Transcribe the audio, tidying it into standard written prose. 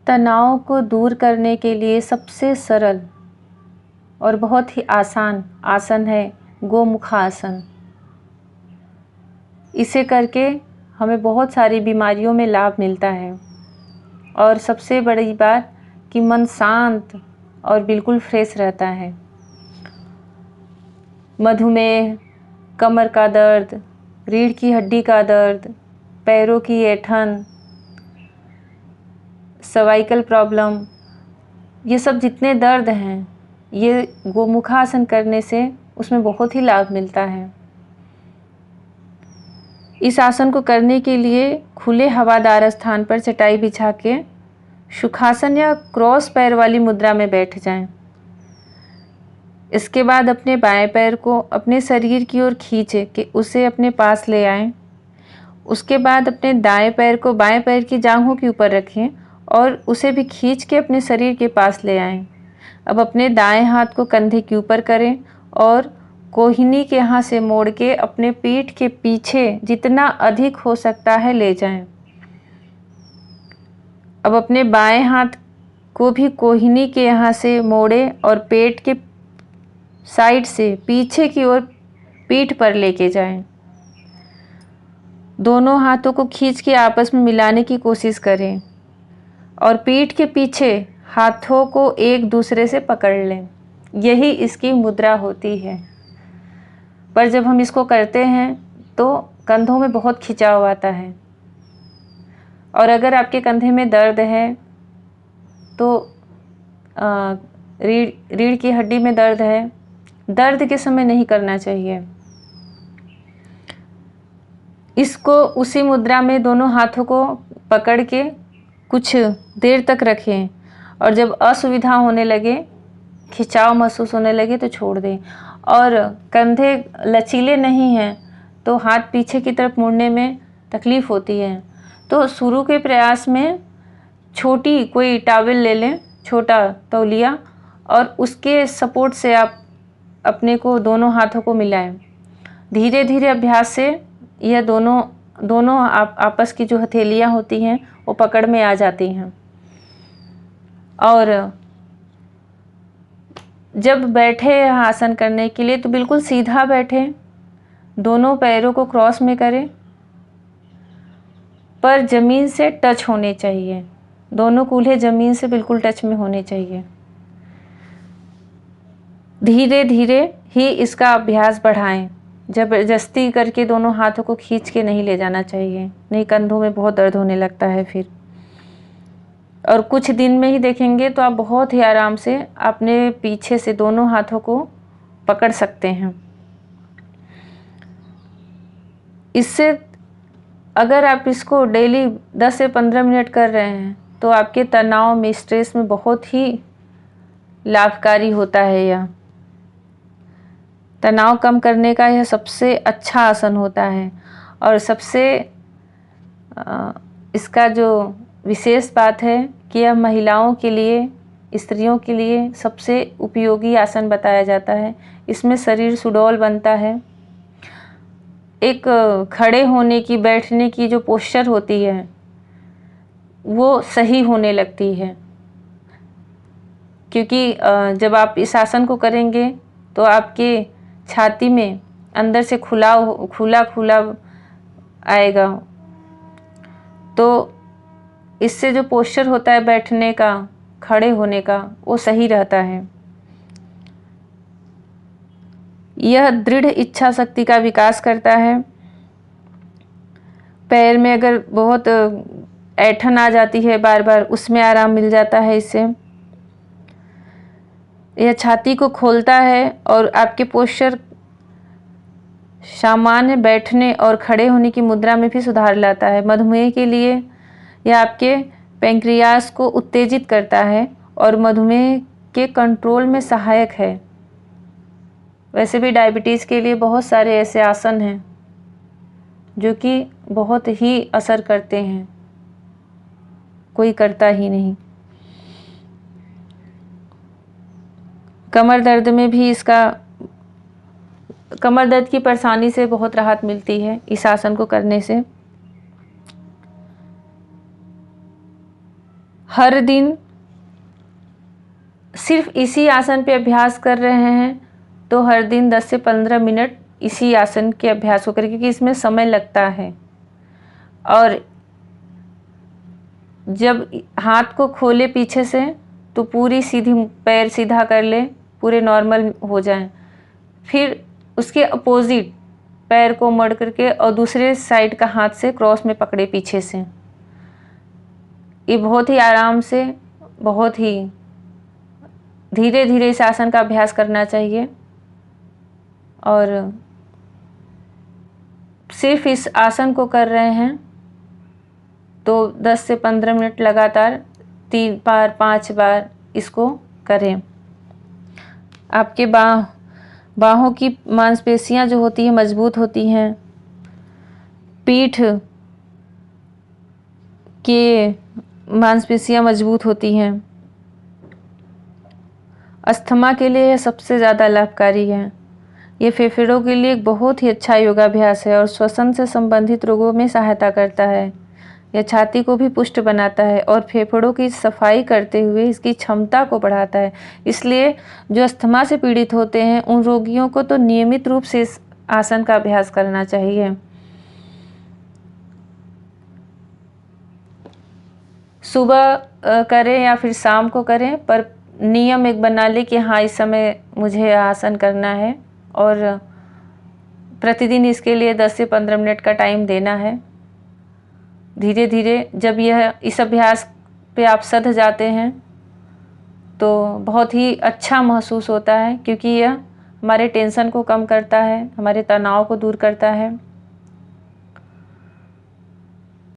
तनाव को दूर करने के लिए सबसे सरल और बहुत ही आसान आसन है गोमुखासन। इसे करके हमें बहुत सारी बीमारियों में लाभ मिलता है और सबसे बड़ी बात कि मन शांत और बिल्कुल फ्रेश रहता है। मधुमेह, कमर का दर्द, रीढ़ की हड्डी का दर्द, पैरों की ऐंठन, सर्वाइकल प्रॉब्लम, ये सब जितने दर्द हैं, ये गोमुखासन करने से उसमें बहुत ही लाभ मिलता है। इस आसन को करने के लिए खुले हवादार स्थान पर चटाई बिछा के सुखासन या क्रॉस पैर वाली मुद्रा में बैठ जाएं। इसके बाद अपने बाएं पैर को अपने शरीर की ओर खींचे कि उसे अपने पास ले आएं। उसके बाद अपने दाएं पैर को बाएं पैर की जांघों के ऊपर रखें और उसे भी खींच के अपने शरीर के पास ले आएं। अब अपने दाएं हाथ को कंधे के ऊपर करें और कोहिनी के यहाँ से मोड़ के अपने पीठ के पीछे जितना अधिक हो सकता है ले जाएं। अब अपने बाएं हाथ को भी कोहिनी के यहाँ से मोड़े और पेट के साइड से पीछे की ओर पीठ पर लेके जाएं। दोनों हाथों को खींच के आपस में मिलाने की कोशिश करें और पीठ के पीछे हाथों को एक दूसरे से पकड़ लें। यही इसकी मुद्रा होती है। पर जब हम इसको करते हैं तो कंधों में बहुत खिंचाव आता है और अगर आपके कंधे में दर्द है तो रीढ़ की हड्डी में दर्द है, दर्द के समय नहीं करना चाहिए। इसको उसी मुद्रा में दोनों हाथों को पकड़ के कुछ देर तक रखें और जब असुविधा होने लगे, खिंचाव महसूस होने लगे तो छोड़ दें। और कंधे लचीले नहीं हैं तो हाथ पीछे की तरफ मुड़ने में तकलीफ़ होती है तो शुरू के प्रयास में छोटी कोई टॉवेल ले लें, छोटा तौलिया, और उसके सपोर्ट से आप अपने को दोनों हाथों को मिलाएं। धीरे धीरे अभ्यास से यह दोनों आपस की जो हथेलियाँ होती हैं वो पकड़ में आ जाती हैं। और जब बैठे आसन करने के लिए तो बिल्कुल सीधा बैठें, दोनों पैरों को क्रॉस में करें पर ज़मीन से टच होने चाहिए। दोनों कूल्हे ज़मीन से बिल्कुल टच में होने चाहिए। धीरे धीरे ही इसका अभ्यास बढ़ाएं। ज़बरदस्ती करके दोनों हाथों को खींच के नहीं ले जाना चाहिए, नहीं कंधों में बहुत दर्द होने लगता है फिर। और कुछ दिन में ही देखेंगे तो आप बहुत ही आराम से अपने पीछे से दोनों हाथों को पकड़ सकते हैं। इससे अगर आप इसको डेली 10 से 15 मिनट कर रहे हैं तो आपके तनाव में, स्ट्रेस में बहुत ही लाभकारी होता है। यह तनाव कम करने का यह सबसे अच्छा आसन होता है और सबसे इसका जो विशेष बात है कि यह महिलाओं के लिए, स्त्रियों के लिए सबसे उपयोगी आसन बताया जाता है। इसमें शरीर सुडौल बनता है। एक खड़े होने की, बैठने की जो पोस्चर होती है वो सही होने लगती है, क्योंकि जब आप इस आसन को करेंगे तो आपके छाती में अंदर से खुला आएगा। तो इससे जो पोस्चर होता है बैठने का, खड़े होने का, वो सही रहता है। यह दृढ़ इच्छा शक्ति का विकास करता है। पैर में अगर बहुत ऐंठन आ जाती है बार बार, उसमें आराम मिल जाता है इससे। यह छाती को खोलता है और आपके पोस्चर सामान्य बैठने और खड़े होने की मुद्रा में भी सुधार लाता है। मधुमेह के लिए यह आपके पैंक्रियास को उत्तेजित करता है और मधुमेह के कंट्रोल में सहायक है। वैसे भी डायबिटीज़ के लिए बहुत सारे ऐसे आसन हैं जो कि बहुत ही असर करते हैं, कोई करता ही नहीं। कमर दर्द में भी कमर दर्द की परेशानी से बहुत राहत मिलती है इस आसन को करने से। हर दिन सिर्फ इसी आसन पे अभ्यास कर रहे हैं तो हर दिन 10 से 15 मिनट इसी आसन के अभ्यास को करें, क्योंकि इसमें समय लगता है। और जब हाथ को खोले पीछे से तो पूरी सीधी पैर सीधा कर ले, पूरे नॉर्मल हो जाएं। फिर उसके अपोजिट पैर को मड़ करके और दूसरे साइड का हाथ से क्रॉस में पकड़े पीछे से। ये बहुत ही आराम से, बहुत ही धीरे धीरे इस आसन का अभ्यास करना चाहिए। और सिर्फ इस आसन को कर रहे हैं तो 10 से 15 मिनट लगातार 3 बार 5 बार इसको करें। आपके बाहों की मांसपेशियां जो होती हैं मजबूत होती हैं, पीठ के मांसपेशियां मजबूत होती हैं। अस्थमा के लिए यह सबसे ज़्यादा लाभकारी है। ये फेफड़ों के लिए एक बहुत ही अच्छा योगाभ्यास है और श्वसन से संबंधित रोगों में सहायता करता है। यह छाती को भी पुष्ट बनाता है और फेफड़ों की सफाई करते हुए इसकी क्षमता को बढ़ाता है। इसलिए जो अस्थमा से पीड़ित होते हैं उन रोगियों को तो नियमित रूप से इस आसन का अभ्यास करना चाहिए। सुबह करें या फिर शाम को करें, पर नियम एक बना ले कि हाँ इस समय मुझे आसन करना है और प्रतिदिन इसके लिए 10 से 15 मिनट का टाइम देना है। धीरे धीरे जब यह इस अभ्यास पे आप सध जाते हैं तो बहुत ही अच्छा महसूस होता है, क्योंकि यह हमारे टेंशन को कम करता है, हमारे तनाव को दूर करता है।